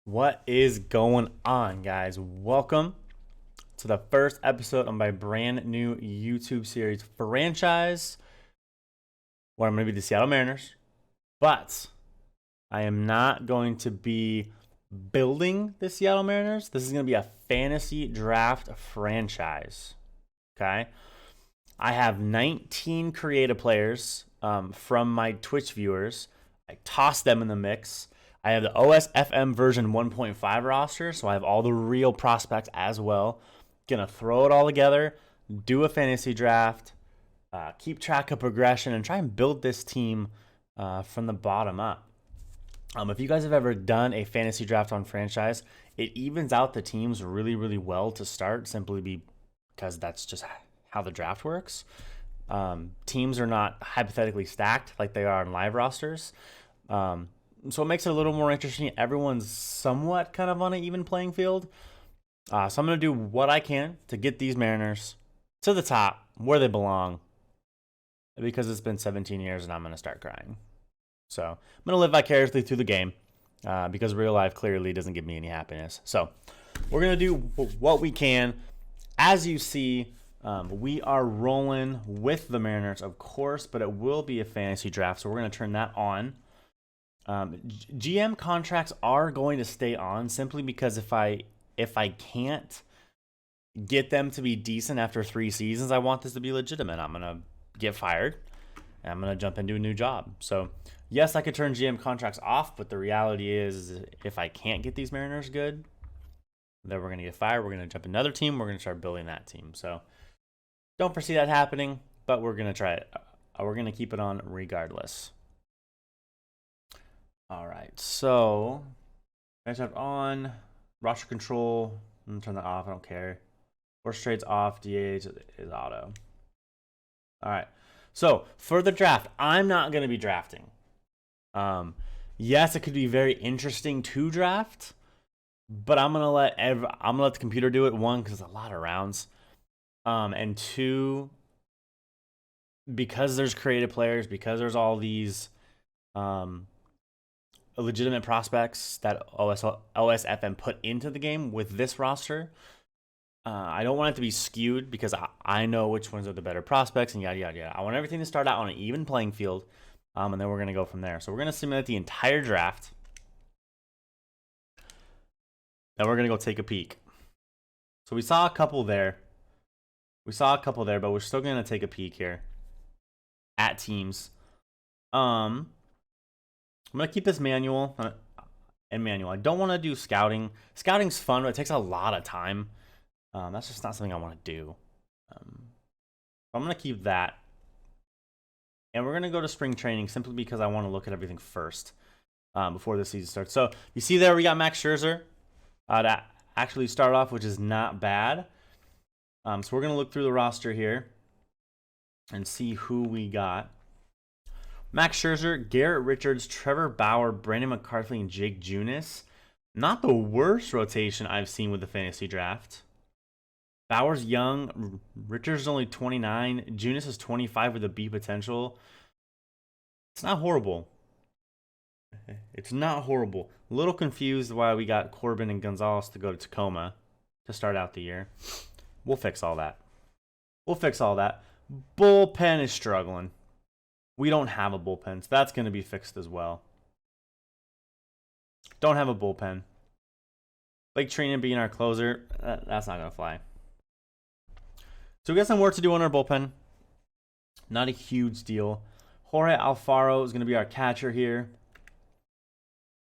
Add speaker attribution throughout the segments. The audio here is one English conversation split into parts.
Speaker 1: What is going on, guys? Welcome to the first episode of my brand new YouTube series, Franchise, where I'm going to be the Seattle Mariners. But I am not going to be building the Seattle Mariners. This is going to be a fantasy draft franchise. Okay? I have 19 creative players from my Twitch viewers. I tossed them in the mix. I have the OSFM version 1.5 roster, so I have all the real prospects as well. Gonna throw it all together, do a fantasy draft, keep track of progression, and try and build this team from the bottom up. If you guys have ever done a fantasy draft on franchise, it evens out the teams really, really well to start, simply because that's just how the draft works. Teams are not hypothetically stacked like they are in live rosters. So it makes it a little more interesting. Everyone's somewhat kind of on an even playing field. So I'm going to do what I can to get these Mariners to the top where they belong, because it's been 17 years and I'm going to start crying. So I'm going to live vicariously through the game because real life clearly doesn't give me any happiness. So we're going to do what we can. As you see, we are rolling with the Mariners, of course, but it will be a fantasy draft, so we're going to turn that on. GM contracts are going to stay on simply because if I can't get them to be decent after 3 seasons, I want this to be legitimate. I'm going to get fired and I'm going to jump into a new job. So yes, I could turn GM contracts off, but the reality is if I can't get these Mariners good, then we're going to get fired. We're going to jump another team. We're going to start building that team. So don't foresee that happening, but we're going to try it. We're going to keep it on regardless. All right, so I have on roster control. I'm gonna turn that off. I don't care. Force trades off. DH is auto. All right. So for the draft, I'm not gonna be drafting. Yes, it could be very interesting to draft, but I'm gonna let the computer do it. One, because it's a lot of rounds, and two, because there's creative players, because there's all these legitimate prospects that OSFM put into the game with this roster. I don't want it to be skewed because I know which ones are the better prospects and yada, yada, yada. I want everything to start out on an even playing field, and then we're going to go from there. So we're going to simulate the entire draft. Then we're going to go take a peek. So we saw a couple there. But we're still going to take a peek here at teams. I'm going to keep this manual and manual. I don't want to do scouting. Scouting's fun, but it takes a lot of time. That's just not something I want to do. I'm going to keep that. And we're going to go to spring training simply because I want to look at everything first before the season starts. So you see there we got Max Scherzer to actually start off, which is not bad. So we're going to look through the roster here and see who we got. Max Scherzer, Garrett Richards, Trevor Bauer, Brandon McCarthy, and Jake Junis. Not the worst rotation I've seen with the fantasy draft. Bauer's young. Richards is only 29. Junis is 25 with a B potential. It's not horrible. It's not horrible. A little confused why we got Corbin and Gonzalez to go to Tacoma to start out the year. We'll fix all that. Bullpen is struggling. We don't have a bullpen, so that's going to be fixed as well. Don't have a bullpen. Blake Trina being our closer, that's not going to fly. So we got some work to do on our bullpen. Not a huge deal. Jorge Alfaro is going to be our catcher here.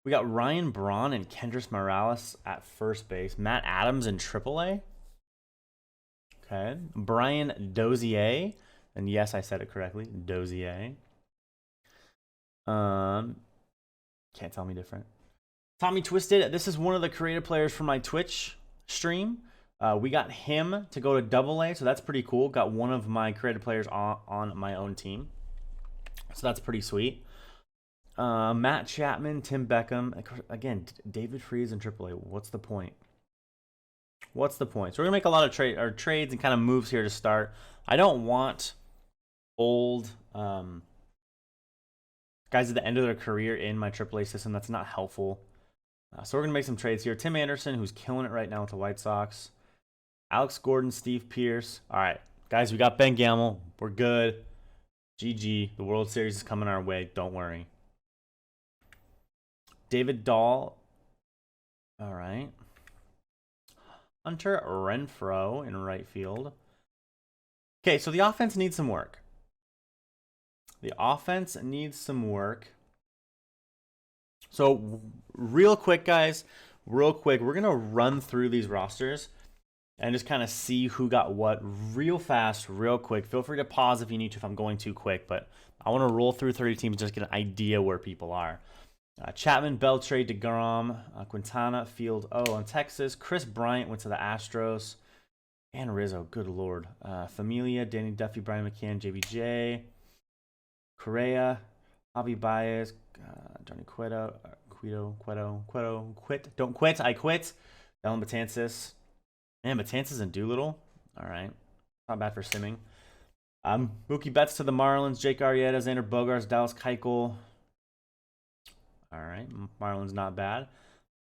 Speaker 1: We got Ryan Braun and Kendrys Morales at first base. Matt Adams in AAA. Okay. Brian Dozier. And yes, I said it correctly. Dozier. Can't tell me different. Tommy Twisted. This is one of the creative players from my Twitch stream. We got him to go to AA, so that's pretty cool. Got one of my creative players on my own team. So that's pretty sweet. Matt Chapman, Tim Beckham. Again, David Freese in AAA. What's the point? So we're going to make a lot of trades and kind of moves here to start. I don't want old guys at the end of their career in my AAA system. That's not helpful. So we're going to make some trades here. Tim Anderson, who's killing it right now with the White Sox. Alex Gordon, Steve Pearce. All right, guys, we got Ben Gamel. We're good. GG. The World Series is coming our way. Don't worry. David Dahl. All right. Hunter Renfroe in right field. Okay, so the offense needs some work. The offense needs some work. So real quick, guys, real quick, we're going to run through these rosters and just kind of see who got what real fast, real quick. Feel free to pause if you need to if I'm going too quick, but I want to roll through 30 teams just get an idea where people are. Chapman, Beltre, DeGrom, Quintana, Field on Texas. Chris Bryant went to the Astros. And Rizzo, good lord. Familia, Danny Duffy, Brian McCann, JBJ. Correa, Javi Baez, Johnny Cueto, Don't quit, I quit. Dylan Betances. Man, Betances and Doolittle. All right. Not bad for simming. Mookie Betts to the Marlins, Jake Arrieta, Xander Bogaerts, Dallas Keuchel. All right, Marlins not bad.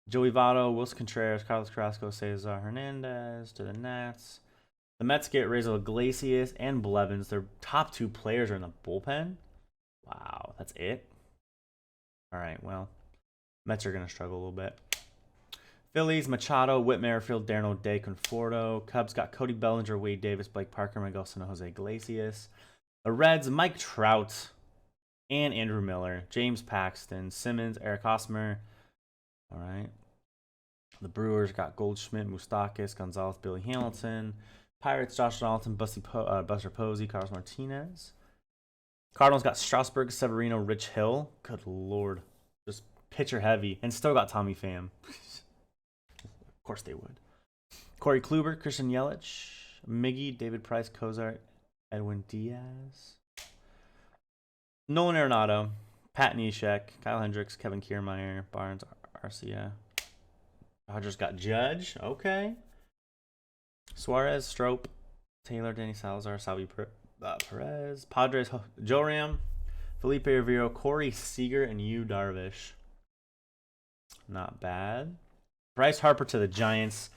Speaker 1: Joey Votto, Wilson Contreras, Carlos Carrasco, Cesar Hernandez to the Nats. The Mets get Raisel Iglesias and Blevins. Their top 2 players are in the bullpen. Wow, that's it? All right, well, Mets are going to struggle a little bit. Phillies, Machado, Whit Merrifield, Darren O'Day, Conforto. Cubs got Cody Bellinger, Wade Davis, Blake Parker, Miguel Sano, Jose Iglesias. The Reds, Mike Trout and Andrew Miller, James Paxton, Simmons, Eric Hosmer. All right. The Brewers got Goldschmidt, Moustakas, Gonzalez, Billy Hamilton. Pirates, Josh Donaldson, Buster Posey, Carlos Martinez. Cardinals got Strasburg, Severino, Rich Hill. Good lord. Just pitcher heavy. And still got Tommy Pham. Of course they would. Corey Kluber, Christian Yelich, Miggy, David Price, Cozart, Edwin Diaz. Nolan Arenado, Pat Neshek, Kyle Hendricks, Kevin Kiermaier, Barnes, Arcia. Dodgers got Judge. Okay. Suarez, Strope, Taylor, Danny Salazar, Salvi Perez. Padres, Joe Ram, Felipe Rivero, Corey Seager, and Yu Darvish. Not bad. Bryce Harper to the Giants.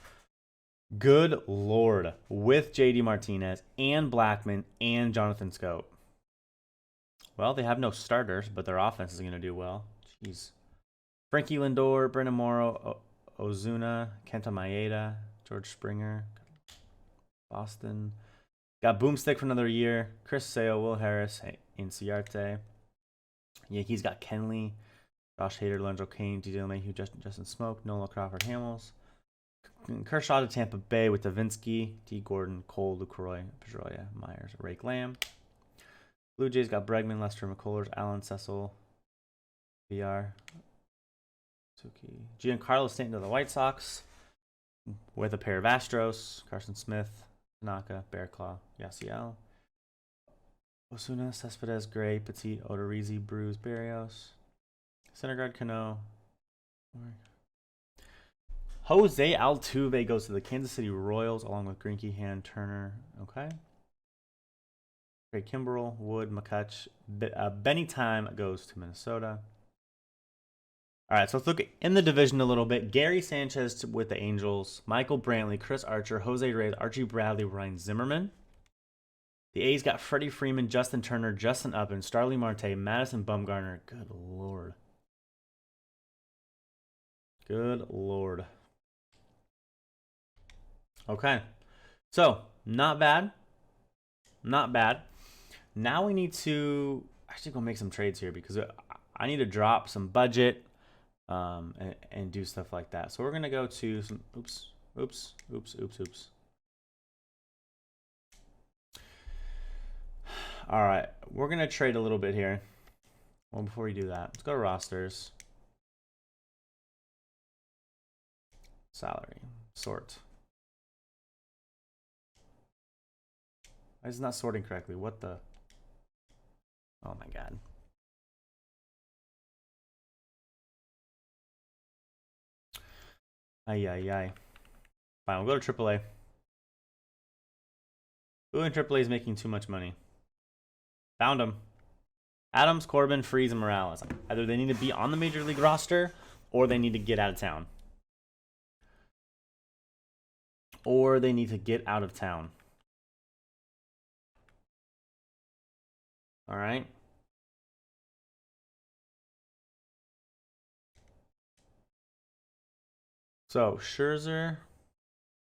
Speaker 1: Good lord. With JD Martinez and Blackmon and Jonathan Scope. Well, they have no starters, but their offense is going to do well. Jeez. Frankie Lindor, Brendan Morrow, Ozuna, Kenta Maeda, George Springer, Boston. Got Boomstick for another year. Chris Sale, Will Harris, Inciarte. Yankees got Kenley, Josh Hader, Lorenzo Cain, DJ LeMahieu, Justin Smoke, Nola Crawford, Hamels. Kershaw to Tampa Bay with Davinsky, D. Gordon, Cole, Lucroy, Pedroia, Myers, Rake Lamb. Blue Jays got Bregman, Lester McCullers, Allen Cecil, VR, Suki. Giancarlo Stanton to the White Sox with a pair of Astros, Carson Smith, Tanaka, Bearclaw, Yasiel. Osuna, Cespedes, Gray, Petit, Odorizzi, Bruce, Barrios. Syndergaard, Cano. Jose Altuve goes to the Kansas City Royals along with Greinke, Hand, Turner. Okay. Craig Kimbrell, Wood, McCutch. Benny Time goes to Minnesota. All right, so let's look in the division a little bit. Gary Sanchez with the Angels. Michael Brantley, Chris Archer, Jose Reyes, Archie Bradley, Ryan Zimmerman. The A's got Freddie Freeman, Justin Turner, Justin Upton, Starling Marte, Madison Bumgarner. Good lord. Good lord. Okay. So, not bad. Not bad. Now we need to actually go make some trades here because I need to drop some budget and do stuff like that. So we're going to go to some oops. All right. We're going to trade a little bit here. Well, before we do that, let's go to rosters. Salary. Sort. Why is it not sorting correctly? What the? Oh my god. Ay. Fine, we'll go to AAA. Who in AAA is making too much money? Found him. Adams, Corbin, Freeze, and Morales. Either they need to be on the Major League roster or they need to get out of town. or they need to get out of town. All right. So Scherzer,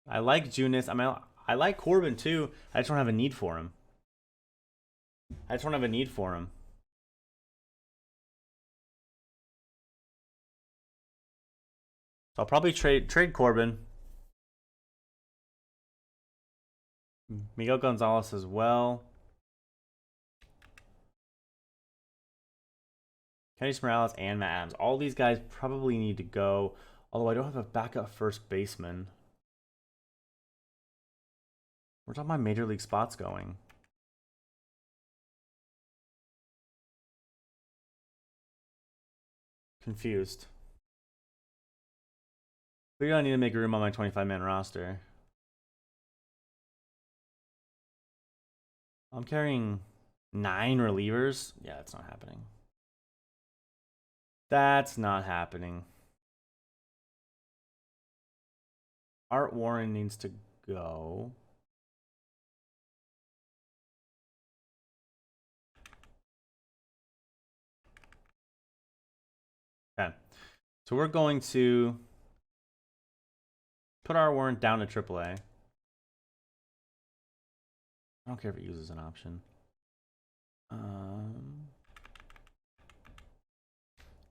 Speaker 1: I like Junis. I mean, I like Corbin too. I just don't have a need for him. So I'll probably trade Corbin. Miguel Gonzalez as well. Kenny Morales and Matt Adams. All these guys probably need to go. Although I don't have a backup first baseman. Where's all my major league spots going? Confused. Clearly I need to make room on my 25-man roster. I'm carrying 9 relievers. Yeah, that's not happening. That's not happening. Art Warren needs to go. Okay. So we're going to put our Warren down to AAA. I don't care if it uses an option.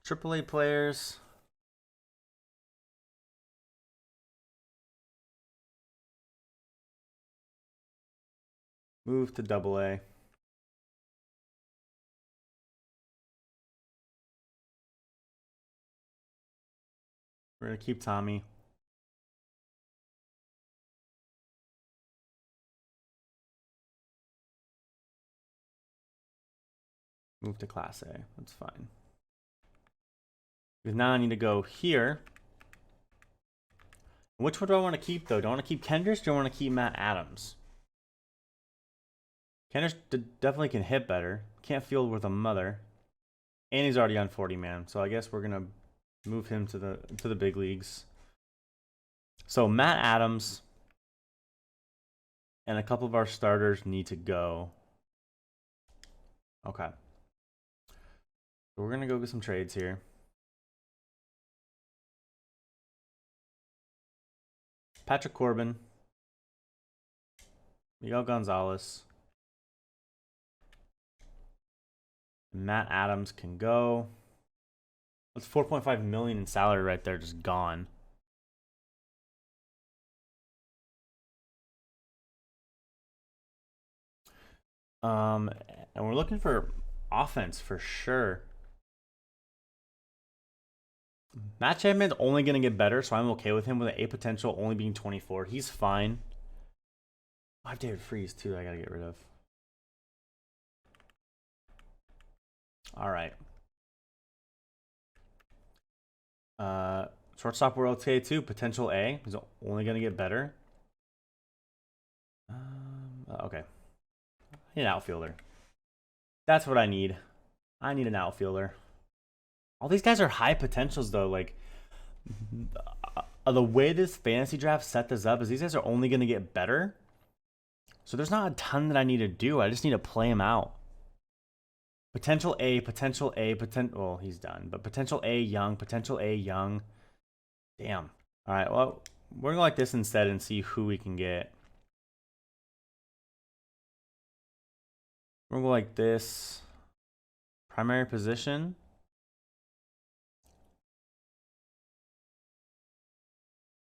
Speaker 1: AAA players. Move to AA. We're going to keep Tommy. Move to Class A. That's fine. Because now I need to go here. Which one do I want to keep, though? Do I want to keep Kendricks or do I want to keep Matt Adams? Kendricks definitely can hit better. Can't field with a mother. And he's already on 40-man. So I guess we're going to move him to the big leagues. So Matt Adams and a couple of our starters need to go. Okay. So we're going to go get some trades here. Patrick Corbin. Miguel Gonzalez. Matt Adams can go. That's $4.5 million in salary right there, just gone. And we're looking for offense for sure. Matt Chapman's only going to get better, so I'm okay with him with an A potential only being 24. He's fine. I have David Freese, too, that I got to get rid of. All right. Shortstop we're okay, too. Potential A. He's only going to get better. Okay. I need an outfielder. That's what I need. I need an outfielder. All these guys are high potentials, though. Like, the way this fantasy draft set this up is these guys are only going to get better. So there's not a ton that I need to do. I just need to play them out. Potential A, potential A, well, he's done. But potential A, young, potential A, young. Damn. All right, well, we're going to go like this instead and see who we can get. We're going to go like this. Primary position.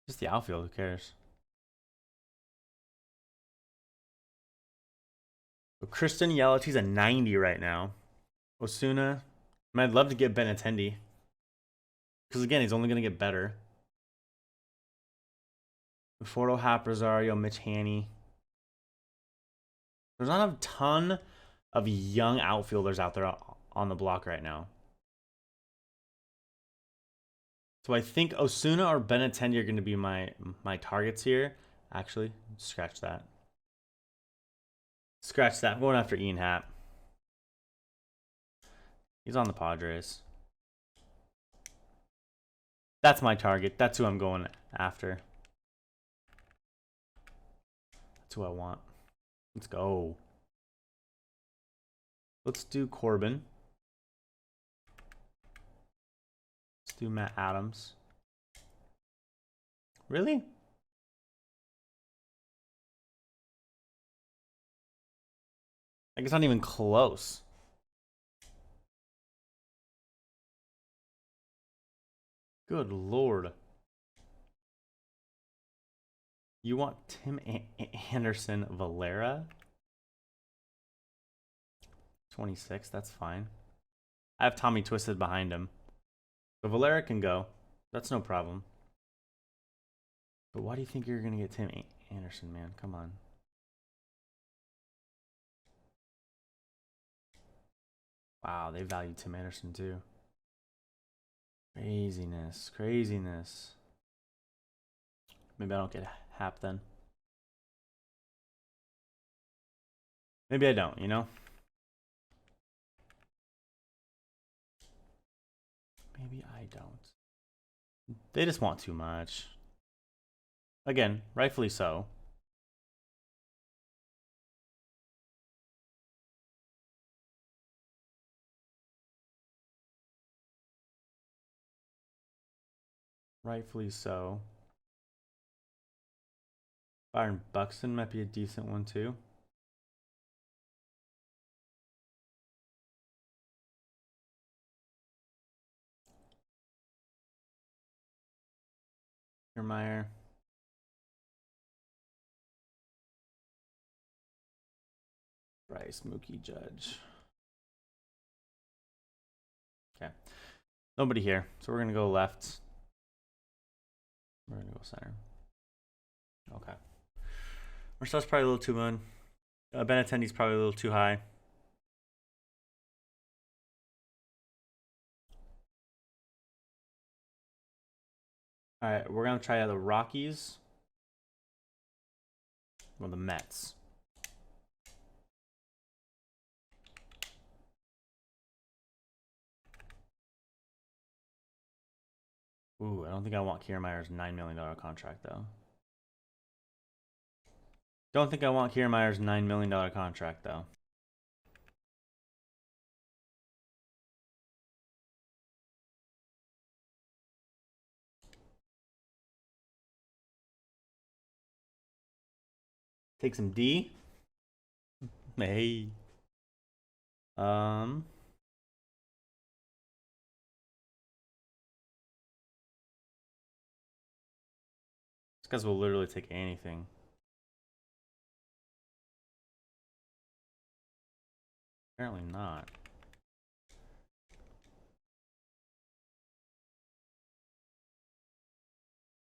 Speaker 1: Just the outfield, who cares? But Kristen Yelich, he's a 90 right now. Osuna. I mean, I'd love to get Benintendi. Because again, he's only going to get better. Fordo, Hap, Rosario, Mitch Haney. There's not a ton of young outfielders out there on the block right now. So I think Osuna or Benintendi are going to be my targets here. Actually, scratch that. Scratch that. I'm going after Ian Happ. He's on the Padres. That's my target. That's who I'm going after. That's who I want. Let's go. Let's do Corbin. Let's do Matt Adams. Really? Like, it's not even close. Good Lord. You want Tim Anderson Valera? 26, that's fine. I have Tommy Twisted behind him. So Valera can go. That's no problem. But why do you think you're going to get Tim Anderson, man? Come on. Wow, they value Tim Anderson too. Craziness. Craziness. Maybe I don't get Hap then. Maybe I don't, you know? Maybe I don't. They just want too much. Again, rightfully so. Rightfully so. Byron Buxton might be a decent one too. Meyer. Bryce, Mookie, Judge. Okay. Nobody here. So we're going to go left. We're going to go center. Okay. Marcel's probably a little too low. Benintendi's probably a little too high. All right, we're going to try the Rockies or the Mets. Ooh, I don't think I want Kiermaier's $9 million contract, though. Don't think I want Kiermaier's $9 million contract, though. Take some D. Hey. These guys will literally take anything. Apparently not.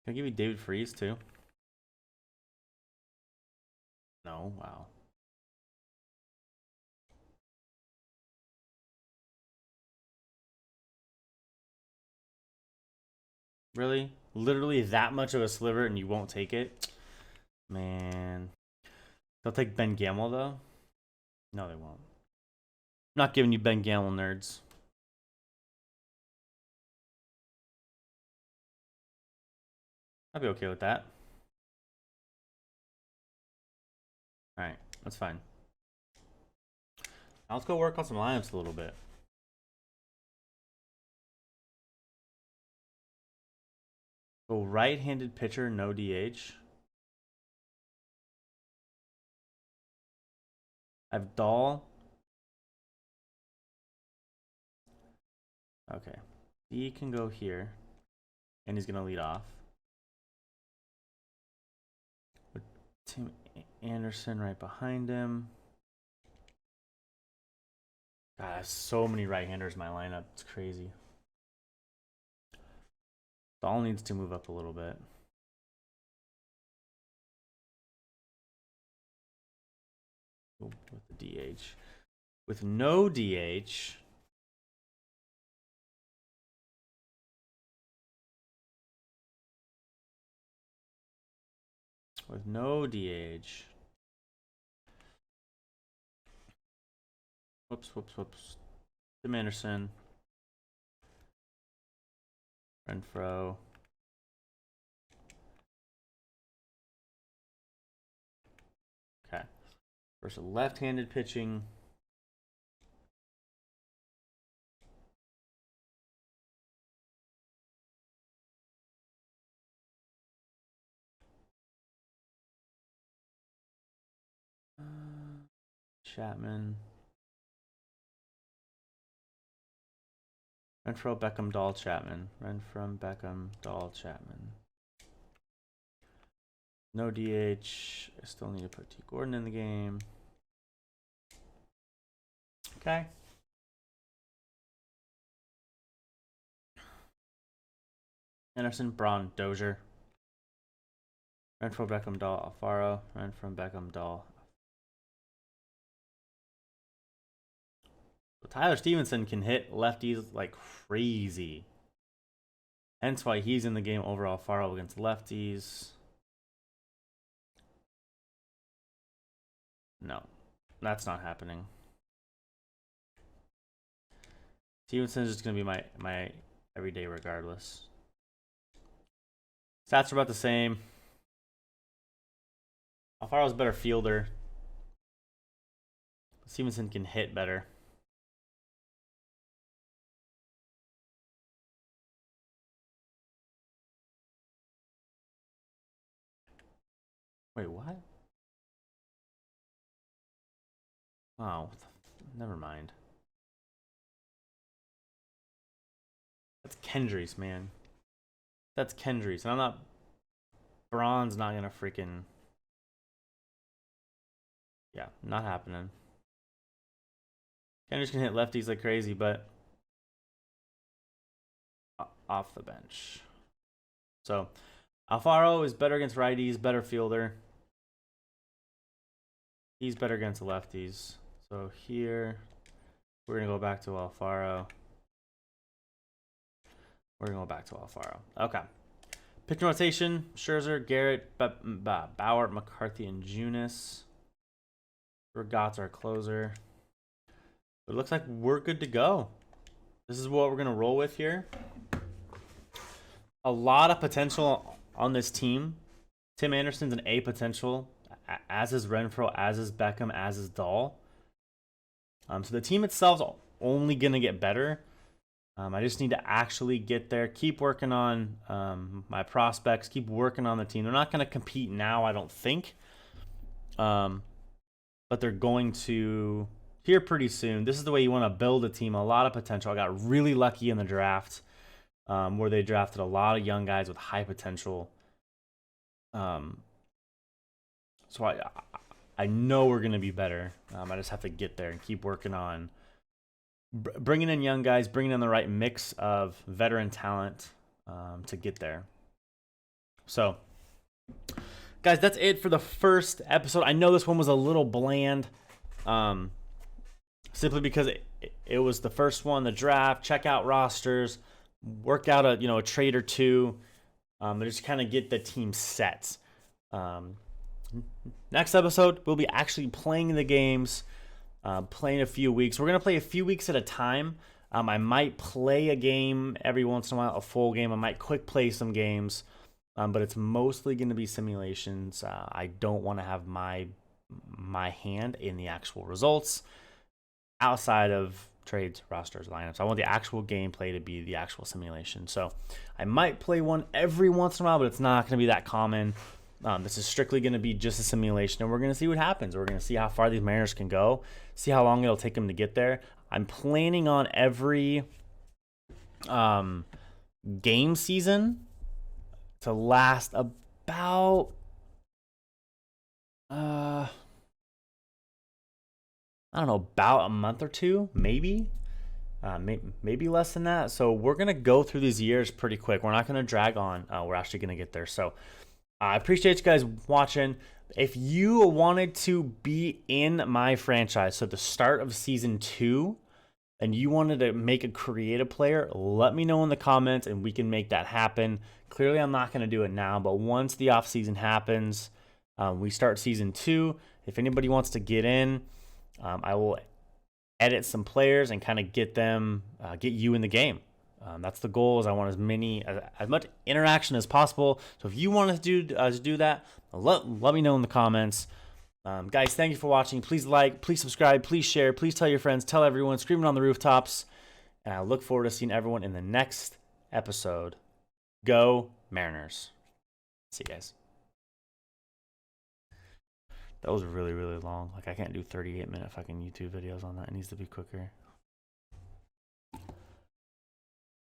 Speaker 1: Can I give you David Freese too? No, wow. Really? Literally that much of a sliver and you won't take it? Man. They'll take Ben Gamel though? No, they won't. I'm not giving you Ben Gamel, nerds. I'd be okay with that. Alright, that's fine. Now let's go work on some lineups a little bit. So right-handed pitcher, no DH. I have Dahl. Okay. He can go here. And he's going to lead off. With Tim Anderson right behind him. God, I have so many right-handers in my lineup. It's crazy. Dahl needs to move up a little bit. With the DH. With no DH. With no DH. Whoops. Tim Anderson. Renfro. versus left-handed pitching. Chapman. Renfroe, Beckham, Dahl, Chapman. Renfroe, Beckham, Dahl, Chapman. No DH. I still need to put T. Gordon in the game. Okay. Anderson, Braun, Dozier. Renfroe, Beckham, Dahl, Alfaro. Renfroe, Beckham, Dahl. Tyler Stevenson can hit lefties like crazy. Hence why he's in the game over Alfaro against lefties. No, that's not happening. Stevenson is just going to be my everyday regardless. Stats are about the same. Alfaro's a better fielder. Stevenson can hit better. Wait, what? Oh, never mind. That's Kendrys, man. That's Kendrys. And I'm not... Braun's not going to freaking... Yeah, not happening. Kendrys can hit lefties like crazy, but... off the bench. So, Alfaro is better against righties, better fielder. He's better against the lefties. So here, we're going to go back to Alfaro. We're going to go back to Alfaro. Okay. Pitching rotation, Scherzer, Garrett, Bauer, McCarthy, and Junis. Regat's our closer. It looks like we're good to go. This is what we're going to roll with here. A lot of potential on this team. Tim Anderson's an A potential, as is Renfroe, as is Beckham, as is Dahl. So the team itself's only going to get better. I just need to actually get there, keep working on my prospects, keep working on the team. They're not going to compete now, I don't think. But they're going to here pretty soon. This is the way you want to build a team. A lot of potential. I got really lucky in the draft where they drafted a lot of young guys with high potential. So I know we're going to be better. I just have to get there and keep working on bringing in young guys, bringing in the right mix of veteran talent to get there. So, guys, that's it for the first episode. I know this one was a little bland, simply because it was the first one, the draft, check out rosters, work out a trade or two, to just kind of get the team set. Next episode, we'll be actually playing the games, playing a few weeks. We're going to play a few weeks at a time. I might play a game every once in a while, a full game. I might quick play some games, but it's mostly going to be simulations. I don't want to have my hand in the actual results outside of trades, rosters, lineups. I want the actual gameplay to be the actual simulation. So I might play one every once in a while, but it's not going to be that common. This is strictly going to be just a simulation, and we're going to see what happens. We're going to see how far these Mariners can go, see how long it'll take them to get there. I'm planning on every game season to last about about a month or two, maybe less than that. So we're going to go through these years pretty quick. We're not going to drag on. We're actually going to get there. So I appreciate you guys watching. If you wanted to be in my franchise, so the start of season 2, and you wanted to make a creative player, let me know in the comments and we can make that happen. Clearly, I'm not going to do it now, but once the off season happens, we start season 2. If anybody wants to get in, I will edit some players and kind of get you in the game. That's the goal. Is I want as much interaction as possible. So if you want to do that, let me know in the comments. Guys, thank you for watching. Please like, please subscribe, please share, please tell your friends, tell everyone, screaming on the rooftops. And I look forward to seeing everyone in the next episode. Go Mariners. See you guys. That was really, really long. Like, I can't do 38-minute fucking YouTube videos on that. It needs to be quicker.